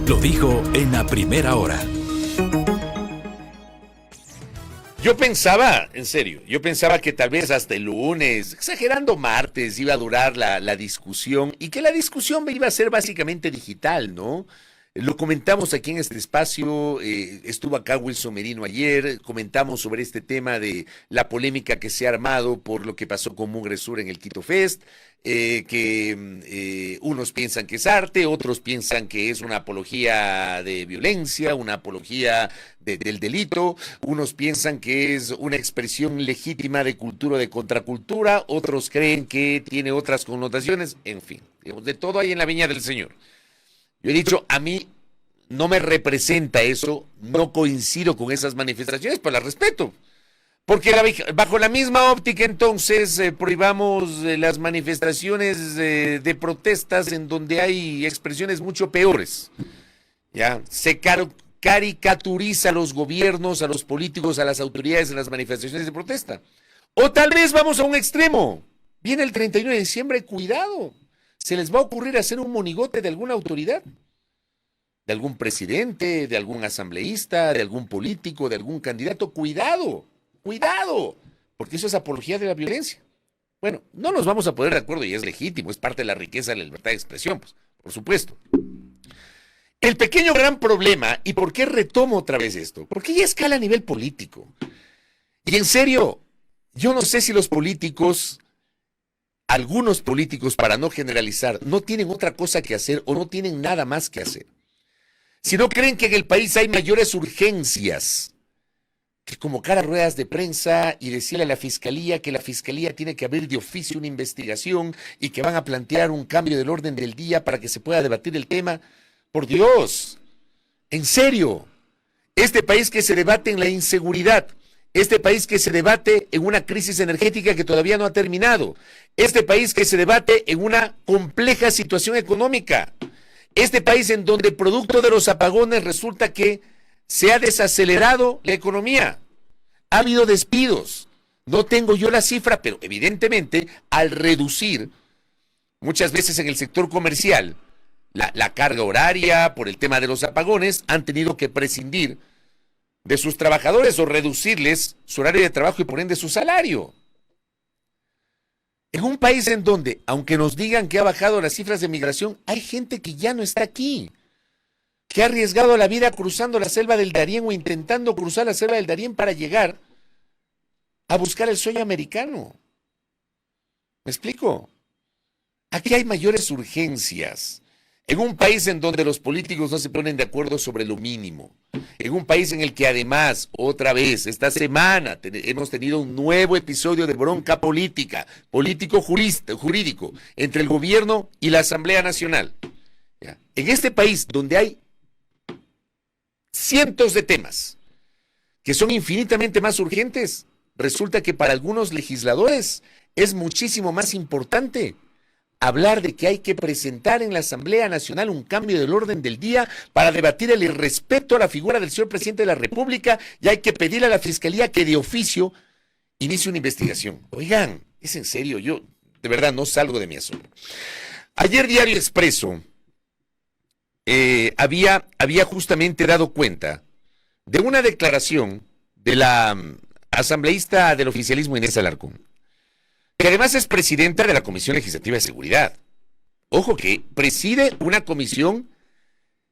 Lo dijo en la primera hora. Yo pensaba, en serio, que tal vez hasta el lunes, exagerando martes, iba a durar la discusión y que la discusión iba a ser básicamente digital, ¿no? Lo comentamos aquí en este espacio, estuvo acá Wilson Merino ayer, comentamos sobre este tema de la polémica que se ha armado por lo que pasó con Mugre Sur en el Quito Fest, que unos piensan que es arte, otros piensan que es una apología de violencia, una apología del delito, unos piensan que es una expresión legítima de cultura o de contracultura, otros creen que tiene otras connotaciones, en fin, digamos, de todo hay en la viña del Señor. Yo he dicho, a mí no me representa eso, no coincido con esas manifestaciones, pero las respeto. Porque bajo la misma óptica, entonces, prohibamos las manifestaciones de protestas en donde hay expresiones mucho peores. ¿Ya? Se caricaturiza a los gobiernos, a los políticos, a las autoridades en las manifestaciones de protesta. O tal vez vamos a un extremo. Viene el 31 de diciembre, cuidado. Se les va a ocurrir hacer un monigote de alguna autoridad, de algún presidente, de algún asambleísta, de algún político, de algún candidato. Cuidado, cuidado, porque eso es apología de la violencia. Bueno, no nos vamos a poner de acuerdo y es legítimo, es parte de la riqueza de la libertad de expresión, pues, por supuesto. El pequeño gran problema, ¿y por qué retomo otra vez esto? Porque ya escala a nivel político. Y en serio, yo no sé si los políticos... Algunos políticos, para no generalizar, no tienen otra cosa que hacer o no tienen nada más que hacer. Si no creen que en el país hay mayores urgencias que convocar a ruedas de prensa y decirle a la fiscalía que la fiscalía tiene que abrir de oficio una investigación y que van a plantear un cambio del orden del día para que se pueda debatir el tema, por Dios, en serio, este país que se debate en la inseguridad, este país que se debate en una crisis energética que todavía no ha terminado. Este país que se debate en una compleja situación económica. Este país en donde producto de los apagones resulta que se ha desacelerado la economía. Ha habido despidos. No tengo yo la cifra, pero evidentemente al reducir muchas veces en el sector comercial la carga horaria por el tema de los apagones, han tenido que prescindir de sus trabajadores o reducirles su horario de trabajo y por ende su salario. En un país en donde, aunque nos digan que ha bajado las cifras de migración, hay gente que ya no está aquí, que ha arriesgado la vida cruzando la selva del Darién o intentando cruzar la selva del Darién para llegar a buscar el sueño americano. ¿Me explico? Aquí hay mayores urgencias. En un país en donde los políticos no se ponen de acuerdo sobre lo mínimo, en un país en el que además, otra vez, esta semana hemos tenido un nuevo episodio de bronca política, político-jurídico, entre el gobierno y la Asamblea Nacional. ¿Ya? En este país donde hay cientos de temas que son infinitamente más urgentes, resulta que para algunos legisladores es muchísimo más importante hablar de que hay que presentar en la Asamblea Nacional un cambio del orden del día para debatir el irrespeto a la figura del señor presidente de la República y hay que pedirle a la Fiscalía que de oficio inicie una investigación. Oigan, es en serio, yo de verdad no salgo de mi asombro. Ayer Diario Expreso había justamente dado cuenta de una declaración de la asambleísta del oficialismo Inés Alarcón, que además es presidenta de la Comisión Legislativa de Seguridad. Ojo que preside una comisión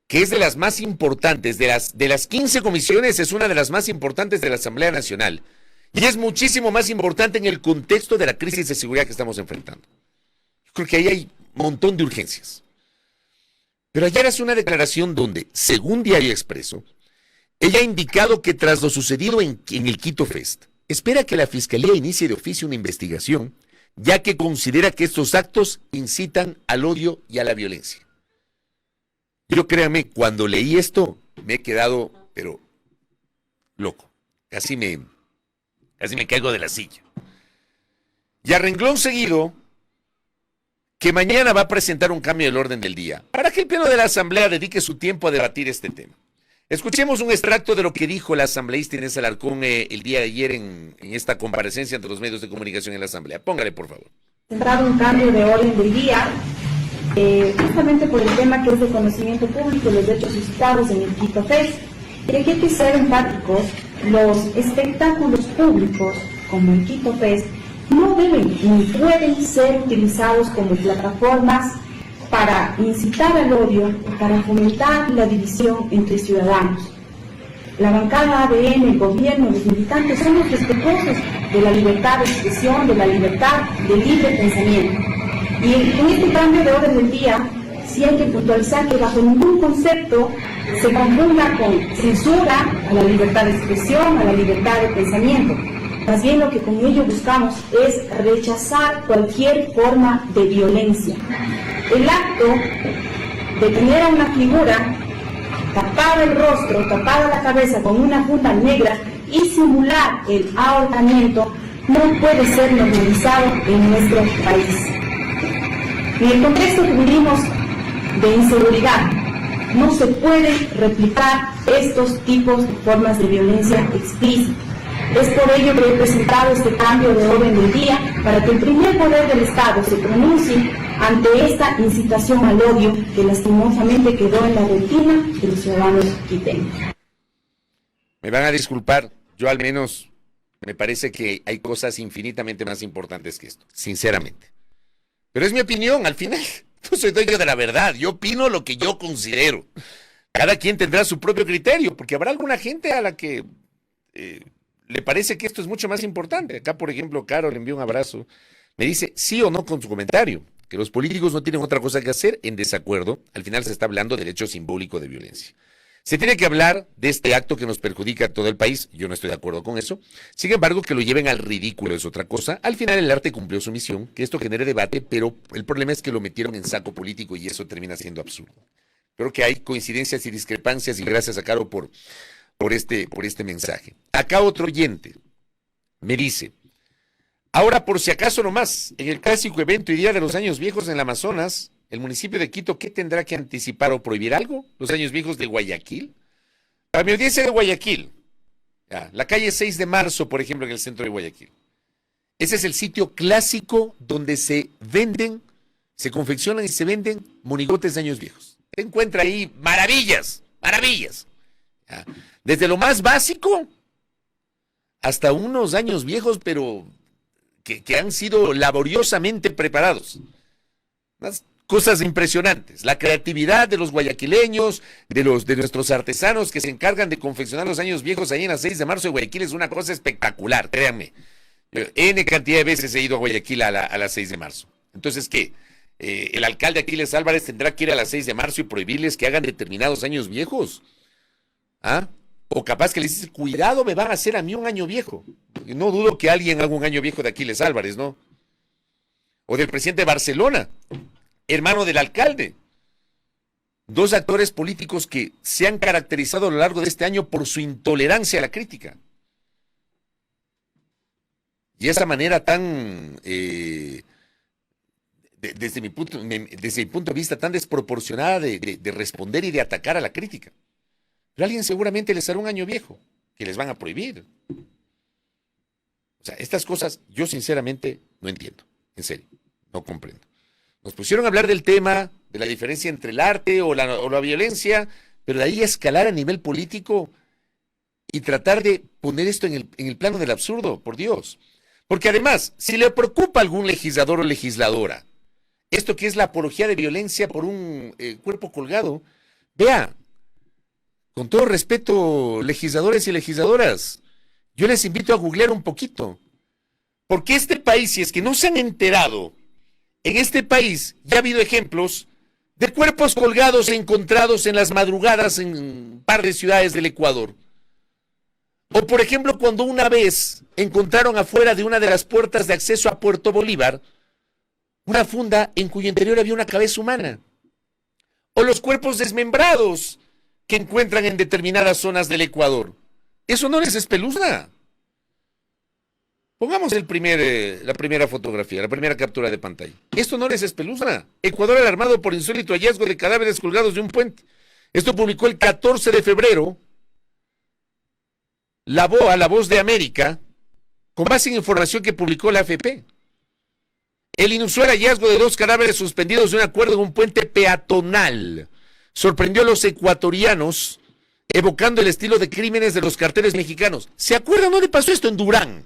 que es de las más importantes, de las 15 comisiones, es una de las más importantes de la Asamblea Nacional. Y es muchísimo más importante en el contexto de la crisis de seguridad que estamos enfrentando. Yo creo que ahí hay un montón de urgencias. Pero ayer hace una declaración donde, según Diario Expreso, ella ha indicado que tras lo sucedido en el Quito Fest, espera que la Fiscalía inicie de oficio una investigación, ya que considera que estos actos incitan al odio y a la violencia. Yo, créanme, cuando leí esto, me he quedado, pero, loco. Casi me caigo de la silla. Y a renglón seguido, que mañana va a presentar un cambio del orden del día, para que el Pleno de la Asamblea dedique su tiempo a debatir este tema. Escuchemos un extracto de lo que dijo la asambleísta Inés Alarcón el día de ayer en esta comparecencia ante los medios de comunicación en la Asamblea. Póngale, por favor. Presentar un cambio de orden del día justamente por el tema que es de conocimiento público, los hechos suscitados en el Quito Fest. Y aquí hay que ser empáticos, los espectáculos públicos, como el Quito Fest, no deben ni pueden ser utilizados como plataformas para incitar al odio o para fomentar la división entre ciudadanos. La bancada ADN, el gobierno, los militantes somos respetuosos de la libertad de expresión, de la libertad de libre pensamiento. Y en este cambio de orden del día, sí hay que puntualizar que bajo ningún concepto se confunda con censura a la libertad de expresión, a la libertad de pensamiento. Más bien lo que con ello buscamos es rechazar cualquier forma de violencia. El acto de tener a una figura tapada el rostro, tapada la cabeza con una funda negra y simular el ahorcamiento no puede ser normalizado en nuestro país. En el contexto que vivimos de inseguridad, no se puede replicar estos tipos de formas de violencia explícita. Es por ello que he presentado este cambio de orden del día para que el primer poder del Estado se pronuncie ante esta incitación al odio que lastimosamente quedó en la rutina de los ciudadanos quiteños. Me van a disculpar, yo al menos me parece que hay cosas infinitamente más importantes que esto, sinceramente. Pero es mi opinión, al final, no soy dueño de la verdad, yo opino lo que yo considero. Cada quien tendrá su propio criterio, porque habrá alguna gente a la que le parece que esto es mucho más importante. Acá, por ejemplo, Caro le envió un abrazo, me dice sí o no con su comentario, que los políticos no tienen otra cosa que hacer en desacuerdo. Al final se está hablando del hecho simbólico de violencia. Se tiene que hablar de este acto que nos perjudica a todo el país, yo no estoy de acuerdo con eso. Sin embargo, que lo lleven al ridículo es otra cosa. Al final el arte cumplió su misión, que esto genere debate, pero el problema es que lo metieron en saco político y eso termina siendo absurdo. Creo que hay coincidencias y discrepancias y gracias a Caro por este mensaje. Acá otro oyente me dice, ahora por si acaso nomás, en el clásico evento y Día de los Años Viejos en el Amazonas, el municipio de Quito, ¿qué tendrá que anticipar o prohibir algo? ¿Los años viejos de Guayaquil? Para mi audiencia de Guayaquil, la calle 6 de marzo, por ejemplo, en el centro de Guayaquil. Ese es el sitio clásico donde se venden, se confeccionan y se venden monigotes de años viejos. Se encuentra ahí maravillas, maravillas. Desde lo más básico hasta unos años viejos, pero que han sido laboriosamente preparados. Unas cosas impresionantes. La creatividad de los guayaquileños, de nuestros artesanos que se encargan de confeccionar los años viejos ahí en la 6 de marzo de Guayaquil es una cosa espectacular, créanme. N cantidad de veces he ido a Guayaquil a la 6 de marzo. Entonces, ¿qué? ¿El alcalde Aquiles Álvarez tendrá que ir a la 6 de marzo y prohibirles que hagan determinados años viejos? ¿Ah? O capaz que les dice, cuidado, me van a hacer a mí un año viejo. Y no dudo que alguien haga un año viejo de Aquiles Álvarez, ¿no? O del presidente de Barcelona, hermano del alcalde. Dos actores políticos que se han caracterizado a lo largo de este año por su intolerancia a la crítica. Y esa manera tan, desde mi punto de vista, tan desproporcionada de responder y de atacar a la crítica. Pero alguien seguramente les hará un año viejo, que les van a prohibir. O sea, estas cosas yo sinceramente no entiendo, en serio, no comprendo. Nos pusieron a hablar del tema, de la diferencia entre el arte o la violencia, pero de ahí a escalar a nivel político y tratar de poner esto en el plano del absurdo, por Dios. Porque además, si le preocupa a algún legislador o legisladora, esto que es la apología de violencia por un cuerpo colgado, vea, con todo respeto, legisladores y legisladoras, yo les invito a googlear un poquito, porque este país, si es que no se han enterado, en este país ya ha habido ejemplos de cuerpos colgados e encontrados en las madrugadas en un par de ciudades del Ecuador. O por ejemplo, cuando una vez encontraron afuera de una de las puertas de acceso a Puerto Bolívar una funda en cuyo interior había una cabeza humana. O los cuerpos desmembrados que encuentran en determinadas zonas del Ecuador. ¿Eso no les espeluzna? Pongamos la primera fotografía, la primera captura de pantalla. Esto no les espeluzna. Ecuador alarmado por insólito hallazgo de cadáveres colgados de un puente. Esto publicó el 14 de febrero La Voz de América, con base en información que publicó la AFP. El inusual hallazgo de 2 cadáveres suspendidos de un acuerdo en un puente peatonal sorprendió a los ecuatorianos, evocando el estilo de crímenes de los carteles mexicanos. ¿Se acuerdan dónde pasó esto? En Durán.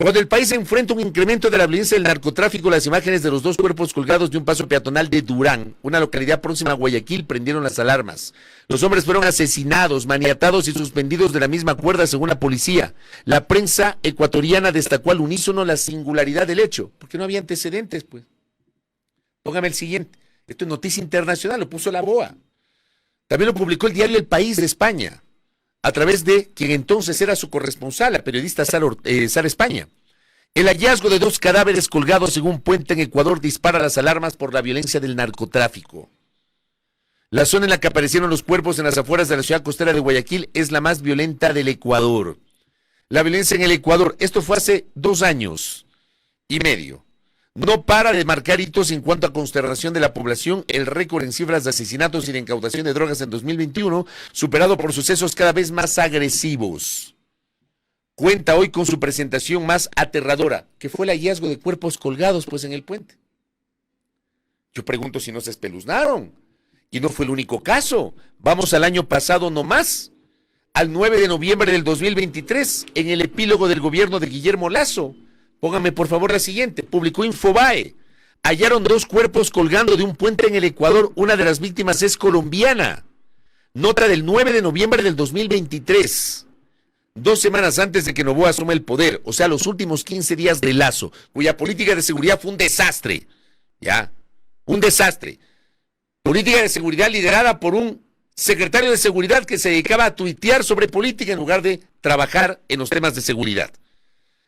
Cuando el país se enfrenta a un incremento de la violencia del narcotráfico, las imágenes de los 2 cuerpos colgados de un paso peatonal de Durán, una localidad próxima a Guayaquil, prendieron las alarmas. Los hombres fueron asesinados, maniatados y suspendidos de la misma cuerda, según la policía. La prensa ecuatoriana destacó al unísono la singularidad del hecho, porque no había antecedentes, pues. Póngame el siguiente. Esto es noticia internacional, lo puso la BOA. También lo publicó el diario El País de España, a través de quien entonces era su corresponsal, la periodista Sara España. El hallazgo de 2 cadáveres colgados en un puente en Ecuador dispara las alarmas por la violencia del narcotráfico. La zona en la que aparecieron los cuerpos en las afueras de la ciudad costera de Guayaquil es la más violenta del Ecuador. La violencia en el Ecuador, esto fue hace 2 años y medio. No para de marcar hitos en cuanto a consternación de la población, el récord en cifras de asesinatos y de incautación de drogas en 2021, superado por sucesos cada vez más agresivos. Cuenta hoy con su presentación más aterradora, que fue el hallazgo de cuerpos colgados pues en el puente. Yo pregunto si no se espeluznaron, y no fue el único caso. Vamos al año pasado nomás, al 9 de noviembre del 2023, en el epílogo del gobierno de Guillermo Lasso. Póngame por favor la siguiente. Publicó Infobae. Hallaron 2 cuerpos colgando de un puente en el Ecuador. Una de las víctimas es colombiana. Nota del 9 de noviembre del 2023. 2 semanas antes de que Noboa asuma el poder. O sea, los últimos 15 días de Lasso, cuya política de seguridad fue un desastre. ¿Ya? Un desastre. Política de seguridad liderada por un secretario de seguridad que se dedicaba a tuitear sobre política en lugar de trabajar en los temas de seguridad.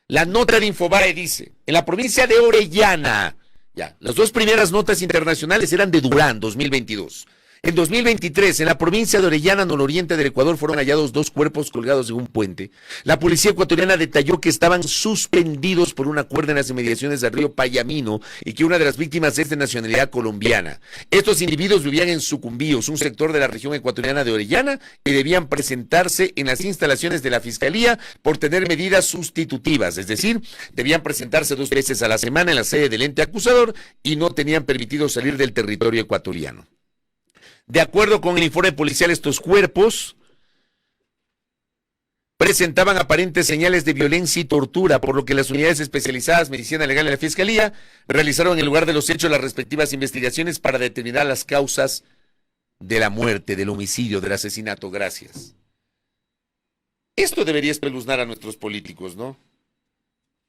La nota de Infobae dice, en la provincia de Orellana, ya, las 2 primeras notas internacionales eran de Durán, 2022. En 2023, en la provincia de Orellana, nororiente del Ecuador, fueron hallados 2 cuerpos colgados en un puente. La policía ecuatoriana detalló que estaban suspendidos por una cuerda en las inmediaciones del río Payamino y que una de las víctimas es de nacionalidad colombiana. Estos individuos vivían en Sucumbíos, un sector de la región ecuatoriana de Orellana, y debían presentarse en las instalaciones de la Fiscalía por tener medidas sustitutivas, es decir, debían presentarse 2 veces a la semana en la sede del ente acusador y no tenían permitido salir del territorio ecuatoriano. De acuerdo con el informe policial, estos cuerpos presentaban aparentes señales de violencia y tortura, por lo que las unidades especializadas Medicina Legal de la Fiscalía realizaron en el lugar de los hechos las respectivas investigaciones para determinar las causas de la muerte, del homicidio, del asesinato. Gracias. Esto debería espeluznar a nuestros políticos, ¿no?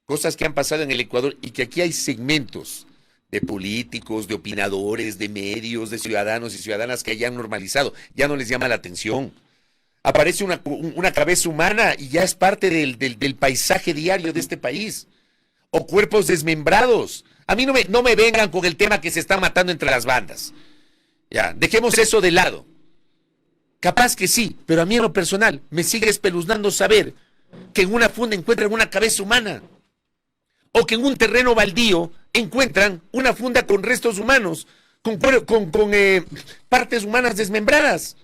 Cosas que han pasado en el Ecuador y que aquí hay segmentos de políticos, de opinadores, de medios, de ciudadanos y ciudadanas que ya han normalizado, ya no les llama la atención. Aparece una cabeza humana y ya es parte del paisaje diario de este país. O cuerpos desmembrados. A mí no me vengan con el tema que se están matando entre las bandas. Ya, dejemos eso de lado. Capaz que sí, pero a mí en lo personal me sigue espeluznando saber que en una funda encuentran una cabeza humana. O que en un terreno baldío encuentran una funda con restos humanos, con partes humanas desmembradas.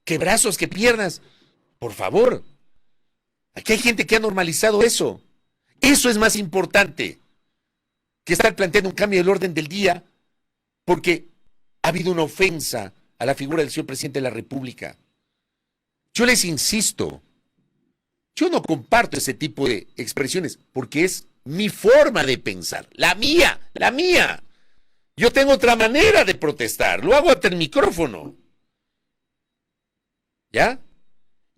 ¿Qué brazos, qué piernas? Por favor. Aquí hay gente que ha normalizado eso. Eso es más importante que estar planteando un cambio del orden del día porque ha habido una ofensa a la figura del señor presidente de la República. Yo les insisto, yo no comparto ese tipo de expresiones porque es mi forma de pensar, la mía. Yo tengo otra manera de protestar, lo hago ante el micrófono. ¿Ya?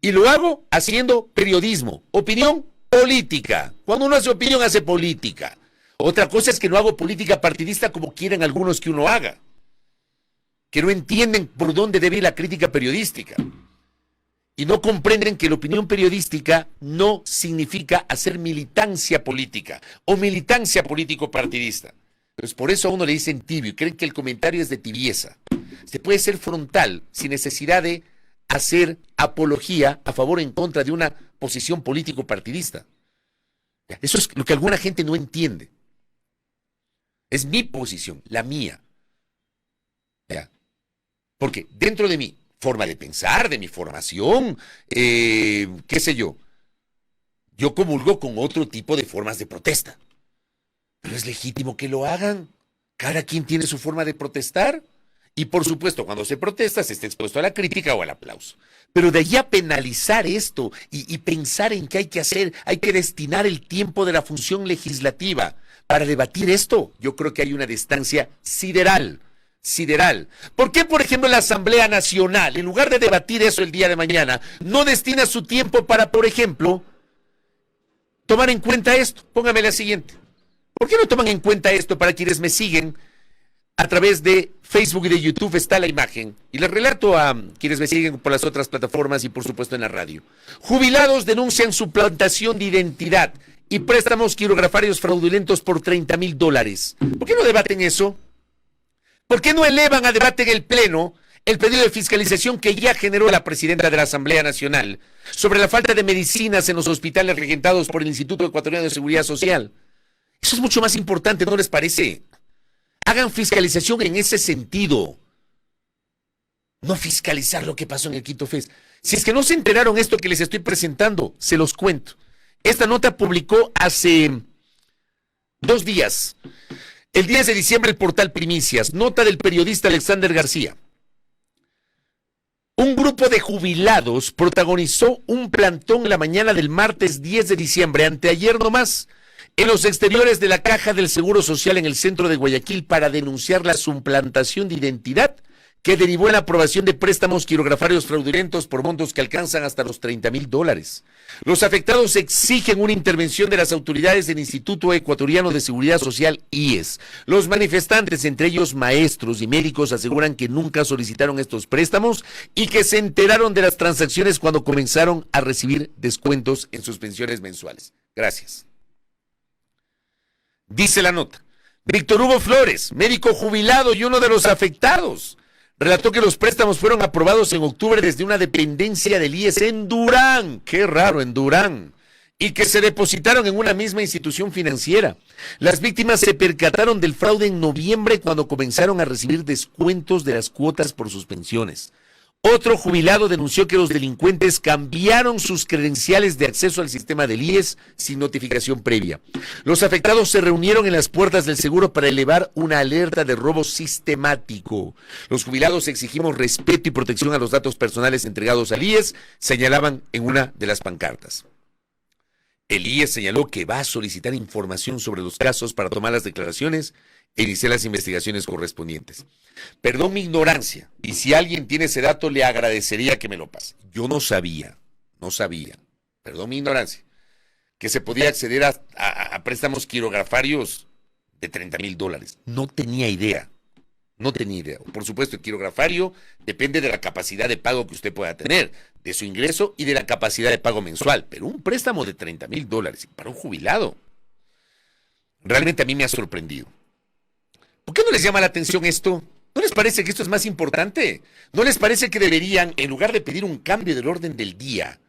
Y lo hago haciendo periodismo, opinión política. Cuando uno hace opinión, hace política. Otra cosa es que no hago política partidista como quieren algunos que uno haga, que no entienden por dónde debe ir la crítica periodística. Y no comprenden que la opinión periodística no significa hacer militancia política o militancia político-partidista. Pues por eso a uno le dicen tibio y creen que el comentario es de tibieza. Se puede ser frontal sin necesidad de hacer apología a favor o en contra de una posición político-partidista. Eso es lo que alguna gente no entiende. Es mi posición, la mía. ¿Ya? Porque dentro de mí, forma de pensar, de mi formación, qué sé yo comulgo con otro tipo de formas de protesta. Pero es legítimo que lo hagan. Cada quien tiene su forma de protestar. Y por supuesto, cuando se protesta, se está expuesto a la crítica o al aplauso. Pero de allí a penalizar esto y pensar en qué hay que hacer, hay que destinar el tiempo de la función legislativa para debatir esto, yo creo que hay una distancia sideral. Sideral. ¿Por qué, por ejemplo, la Asamblea Nacional, en lugar de debatir eso el día de mañana, no destina su tiempo para, por ejemplo, tomar en cuenta esto? Póngame la siguiente. ¿Por qué no toman en cuenta esto para quienes me siguen? A través de Facebook y de YouTube está la imagen. Y les relato a quienes me siguen por las otras plataformas y por supuesto en la radio. Jubilados denuncian suplantación de identidad y préstamos quirografarios fraudulentos por $30,000. ¿Por qué no debaten eso? ¿Por qué no elevan a debate en el Pleno el pedido de fiscalización que ya generó la presidenta de la Asamblea Nacional sobre la falta de medicinas en los hospitales regentados por el Instituto Ecuatoriano de Seguridad Social? Eso es mucho más importante, ¿no les parece? Hagan fiscalización en ese sentido. No fiscalizar lo que pasó en el Quito Fest. Si es que no se enteraron esto que les estoy presentando, se los cuento. Esta nota publicó hace 2 días. El 10 de diciembre el portal Primicias. Nota del periodista Alexander García. Un grupo de jubilados protagonizó un plantón la mañana del martes 10 de diciembre, anteayer nomás, en los exteriores de la Caja del Seguro Social en el centro de Guayaquil para denunciar la suplantación de identidad que derivó en la aprobación de préstamos quirografarios fraudulentos por montos que alcanzan hasta los $30,000. Los afectados exigen una intervención de las autoridades del Instituto Ecuatoriano de Seguridad Social, IES. Los manifestantes, entre ellos maestros y médicos, aseguran que nunca solicitaron estos préstamos y que se enteraron de las transacciones cuando comenzaron a recibir descuentos en sus pensiones mensuales. Gracias. Dice la nota, Víctor Hugo Flores, médico jubilado y uno de los afectados, relató que los préstamos fueron aprobados en octubre desde una dependencia del IES en Durán, qué raro, en Durán, y que se depositaron en una misma institución financiera. Las víctimas se percataron del fraude en noviembre cuando comenzaron a recibir descuentos de las cuotas por sus pensiones. Otro jubilado denunció que los delincuentes cambiaron sus credenciales de acceso al sistema del IES sin notificación previa. Los afectados se reunieron en las puertas del seguro para elevar una alerta de robo sistemático. Los jubilados exigimos respeto y protección a los datos personales entregados al IES, señalaban en una de las pancartas. El IES señaló que va a solicitar información sobre los casos para tomar las declaraciones e iniciar las investigaciones correspondientes. Perdón mi ignorancia, y si alguien tiene ese dato le agradecería que me lo pase. Yo no sabía, perdón mi ignorancia, que se podía acceder a préstamos quirografarios de $30,000. No tenía idea. Por supuesto, el quirografario depende de la capacidad de pago que usted pueda tener, de su ingreso y de la capacidad de pago mensual. Pero un préstamo de $30,000 para un jubilado, realmente a mí me ha sorprendido. ¿Por qué no les llama la atención esto? ¿No les parece que esto es más importante? ¿No les parece que deberían, en lugar de pedir un cambio del orden del día,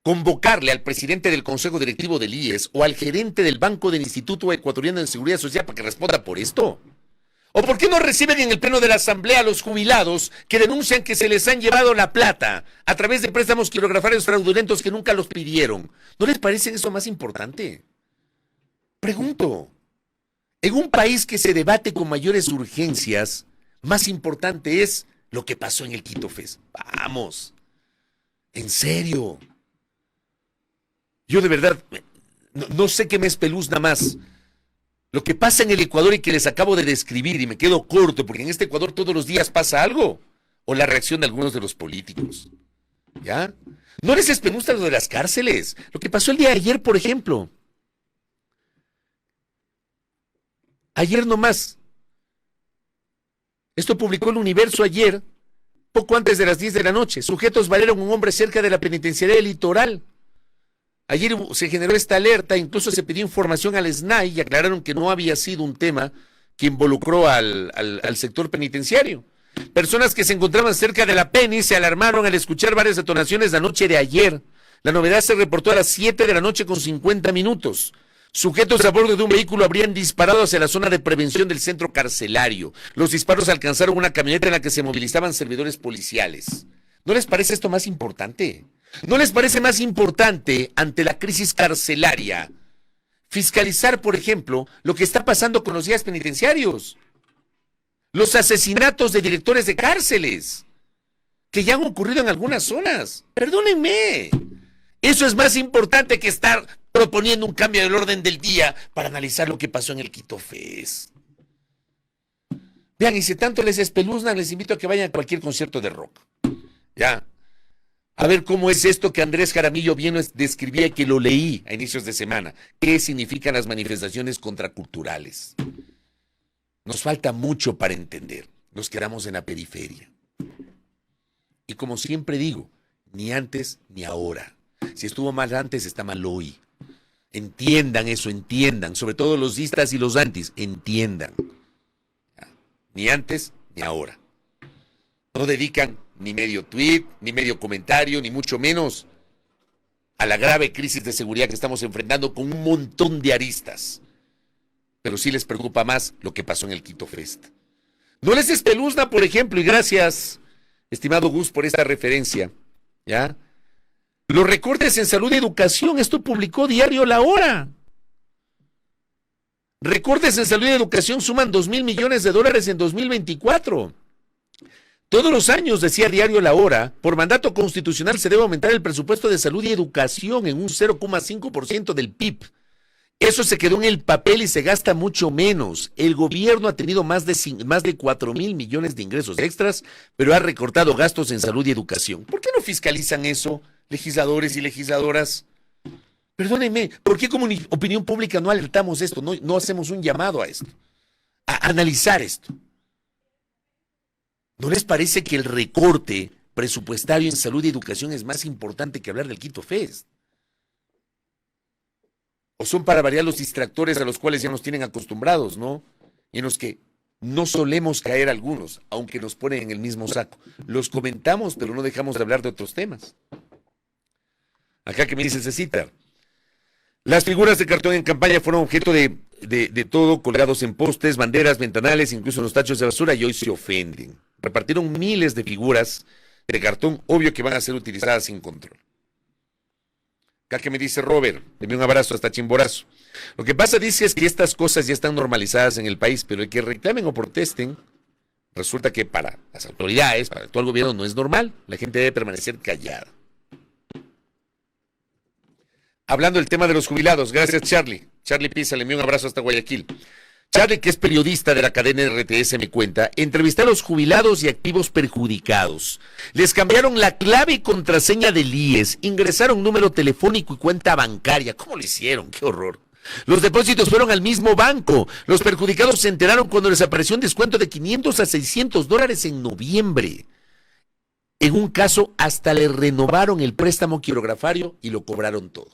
convocarle al presidente del Consejo Directivo del IES o al gerente del Banco del Instituto Ecuatoriano de Seguridad Social para que responda por esto? ¿O por qué no reciben en el pleno de la Asamblea a los jubilados que denuncian que se les han llevado la plata a través de préstamos quirografarios fraudulentos que nunca los pidieron? ¿No les parece eso más importante? Pregunto. En un país que se debate con mayores urgencias, más importante es lo que pasó en el Quito Fest. Vamos, en serio. Yo de verdad no sé qué me espeluzna más. Lo que pasa en el Ecuador y que les acabo de describir, y me quedo corto, porque en este Ecuador todos los días pasa algo, o la reacción de algunos de los políticos. ¿Ya? ¿No les espeluzna lo de las cárceles? Lo que pasó el día de ayer, por ejemplo. Ayer nomás. Esto publicó el Universo ayer, poco antes de las 10 de la noche. Sujetos balearon a un hombre cerca de la penitenciaría del Litoral. Ayer se generó esta alerta, incluso se pidió información al SNAI y aclararon que no había sido un tema que involucró al sector penitenciario. Personas que se encontraban cerca de la PENI se alarmaron al escuchar varias detonaciones la noche de ayer. La novedad se reportó a las 7 de la noche con 50 minutos. Sujetos a bordo de un vehículo habrían disparado hacia la zona de prevención del centro carcelario. Los disparos alcanzaron una camioneta en la que se movilizaban servidores policiales. ¿No les parece esto más importante? ¿No les parece más importante ante la crisis carcelaria fiscalizar, por ejemplo, lo que está pasando con los guías penitenciarios, los asesinatos de directores de cárceles, que ya han ocurrido en algunas zonas. Perdónenme, eso es más importante que estar proponiendo un cambio del orden del día para analizar lo que pasó en el Quito Fest. Vean, y si tanto les espeluznan, les invito a que vayan a cualquier concierto de rock. Ya. A ver cómo es esto que Andrés Jaramillo bien describía y que lo leí a inicios de semana. ¿Qué significan las manifestaciones contraculturales? Nos falta mucho para entender. Nos quedamos en la periferia. Y como siempre digo, ni antes ni ahora. Si estuvo mal antes, está mal hoy. Entiendan eso, entiendan. Sobre todo los istas y los antis, entiendan. Ni antes ni ahora. No dedican ni medio tweet, ni medio comentario, ni mucho menos a la grave crisis de seguridad que estamos enfrentando con un montón de aristas. Pero sí les preocupa más lo que pasó en el Quito Fest. No les espeluzna, por ejemplo, y gracias, estimado Gus, por esta referencia, ¿ya? Los recortes en salud y educación, esto publicó Diario La Hora. Recortes en salud y educación suman 2,000 millones de dólares en 2024. Todos los años, decía Diario La Hora, por mandato constitucional se debe aumentar el presupuesto de salud y educación en un 0,5% del PIB. Eso se quedó en el papel y se gasta mucho menos. El gobierno ha tenido más de 4,000 millones de ingresos extras, pero ha recortado gastos en salud y educación. ¿Por qué no fiscalizan eso, legisladores y legisladoras? Perdónenme, ¿por qué como opinión pública no alertamos esto, no hacemos un llamado a esto, a analizar esto? ¿No les parece que el recorte presupuestario en salud y educación es más importante que hablar del Quito Fest? ¿O son para variar los distractores a los cuales ya nos tienen acostumbrados, ¿no? Y en los que no solemos caer algunos, aunque nos ponen en el mismo saco. Los comentamos, pero no dejamos de hablar de otros temas. Acá que me dice Cecita, las figuras de cartón en campaña fueron objeto de todo, colgados en postes, banderas, ventanales, incluso en los tachos de basura, y hoy se ofenden. Repartieron miles de figuras de cartón, obvio que van a ser utilizadas sin control. Acá que me dice Robert, deme un abrazo hasta Chimborazo. Lo que pasa, dice, es que estas cosas ya están normalizadas en el país, pero el que reclamen o protesten, resulta que para las autoridades, para todo el gobierno no es normal. La gente debe permanecer callada. Hablando del tema de los jubilados, gracias Charlie. Charlie Pisa, le envío un abrazo hasta Guayaquil. Charlie, que es periodista de la cadena RTS, me cuenta, entrevisté a los jubilados y activos perjudicados. Les cambiaron la clave y contraseña del IES, ingresaron número telefónico y cuenta bancaria. ¿Cómo lo hicieron? ¡Qué horror! Los depósitos fueron al mismo banco. Los perjudicados se enteraron cuando les apareció un descuento de $500 a $600 en noviembre. En un caso, hasta le renovaron el préstamo quirografario y lo cobraron todo.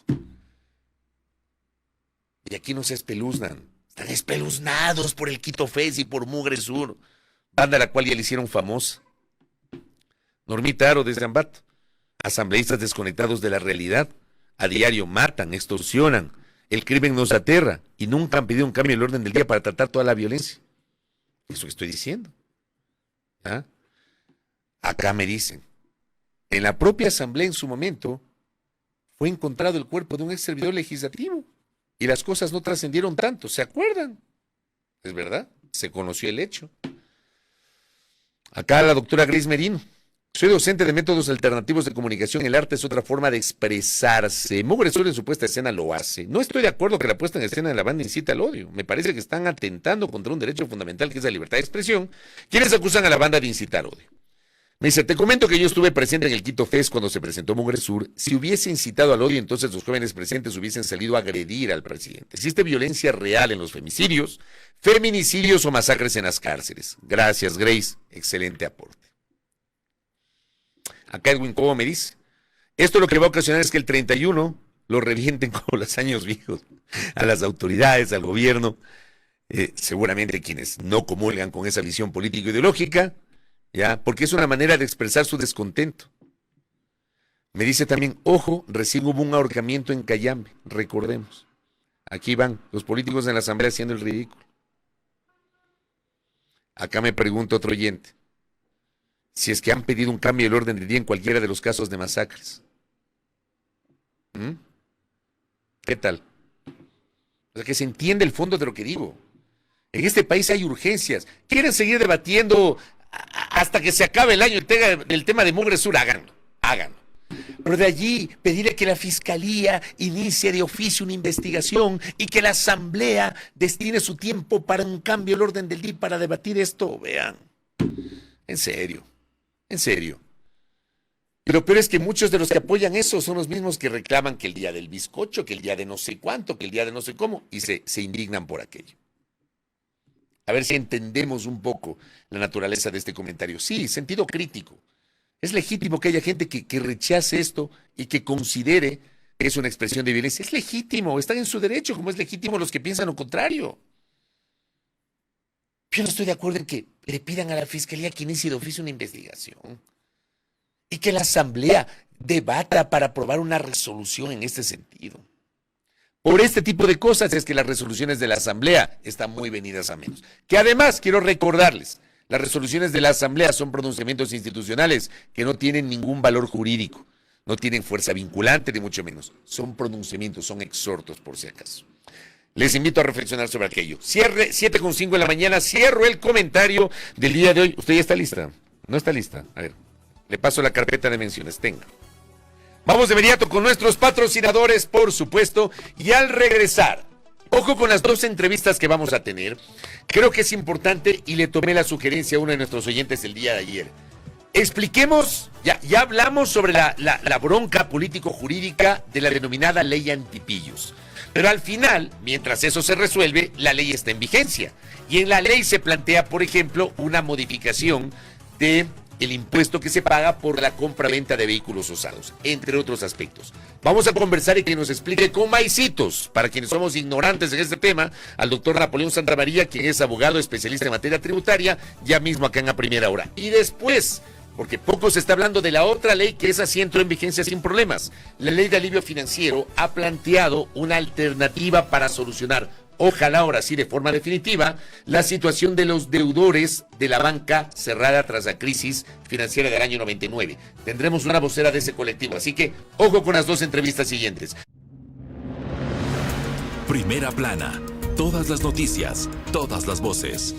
Y aquí no se espeluznan. Están espeluznados por el Quito Fest y por Mugre Sur, banda a la cual ya le hicieron famosa. Normita Aro desde Ambato. Asambleístas desconectados de la realidad. A diario matan, extorsionan. El crimen nos aterra y nunca han pedido un cambio del orden del día para tratar toda la violencia. Eso que estoy diciendo. ¿Ah? Acá me dicen, en la propia asamblea en su momento fue encontrado el cuerpo de un ex servidor legislativo. Y las cosas no trascendieron tanto, ¿se acuerdan? Es verdad, se conoció el hecho. Acá la doctora Grace Merino. Soy docente de métodos alternativos de comunicación. El arte es otra forma de expresarse. Mugre Sur en su puesta en escena lo hace. No estoy de acuerdo que la puesta en escena de la banda incita al odio. Me parece que están atentando contra un derecho fundamental que es la libertad de expresión. Quienes acusan a la banda de incitar odio. Me dice, te comento que yo estuve presente en el Quito Fest cuando se presentó Mugre Sur. Si hubiese incitado al odio, entonces los jóvenes presentes hubiesen salido a agredir al presidente. Existe violencia real en los femicidios, feminicidios o masacres en las cárceles. Gracias, Grace. Excelente aporte. Acá Edwin Cobo me dice, esto lo que va a ocasionar es que el 31 lo revienten como los años viejos a las autoridades, al gobierno, seguramente quienes no comulgan con esa visión político-ideológica, ¿ya? Porque es una manera de expresar su descontento. Me dice también, ojo, recién hubo un ahorcamiento en Cayambe, recordemos. Aquí van los políticos en la asamblea haciendo el ridículo. Acá me pregunta otro oyente, si es que han pedido un cambio del orden del día en cualquiera de los casos de masacres. ¿Qué tal? O sea, que se entiende el fondo de lo que digo. En este país hay urgencias. ¿Quieren seguir debatiendo hasta que se acabe el año el tema de Mugre Sur? Háganlo, háganlo. Pero de allí pedirle que la Fiscalía inicie de oficio una investigación y que la Asamblea destine su tiempo para un cambio del orden del día para debatir esto, vean. En serio, en serio. Y lo peor es que muchos de los que apoyan eso son los mismos que reclaman que el día del bizcocho, que el día de no sé cuánto, que el día de no sé cómo, y se indignan por aquello. A ver si entendemos un poco la naturaleza de este comentario. Sí, sentido crítico. Es legítimo que haya gente que rechace esto y que considere que es una expresión de violencia. Es legítimo, están en su derecho, como es legítimo los que piensan lo contrario. Yo no estoy de acuerdo en que le pidan a la Fiscalía que inicie de oficio una investigación y que la Asamblea debata para aprobar una resolución en este sentido. Por este tipo de cosas es que las resoluciones de la Asamblea están muy venidas a menos. Que además, quiero recordarles, las resoluciones de la Asamblea son pronunciamientos institucionales que no tienen ningún valor jurídico, no tienen fuerza vinculante, ni mucho menos. Son pronunciamientos, son exhortos, por si acaso. Les invito a reflexionar sobre aquello. Cierre, 7:05 de la mañana, cierro el comentario del día de hoy. ¿Usted ya está lista? ¿No está lista? A ver, le paso la carpeta de menciones, tenga. Vamos de inmediato con nuestros patrocinadores, por supuesto, y al regresar, ojo con las dos entrevistas que vamos a tener. Creo que es importante y le tomé la sugerencia a uno de nuestros oyentes el día de ayer. Expliquemos, ya hablamos sobre la bronca político-jurídica de la denominada ley antipillos. Pero al final, mientras eso se resuelve, la ley está en vigencia. Y en la ley se plantea, por ejemplo, una modificación de el impuesto que se paga por la compra-venta de vehículos usados, entre otros aspectos. Vamos a conversar y que nos explique con maicitos, para quienes somos ignorantes en este tema, al doctor Napoleón Santamaría, quien es abogado especialista en materia tributaria, ya mismo acá en la primera hora. Y después, porque poco se está hablando de la otra ley que esa sí entró en vigencia sin problemas. La ley de alivio financiero ha planteado una alternativa para solucionar, ojalá ahora sí de forma definitiva, la situación de los deudores de la banca cerrada tras la crisis financiera del año 99. Tendremos una vocera de ese colectivo, así que ojo con las dos entrevistas siguientes. Primera plana, todas las noticias, todas las voces.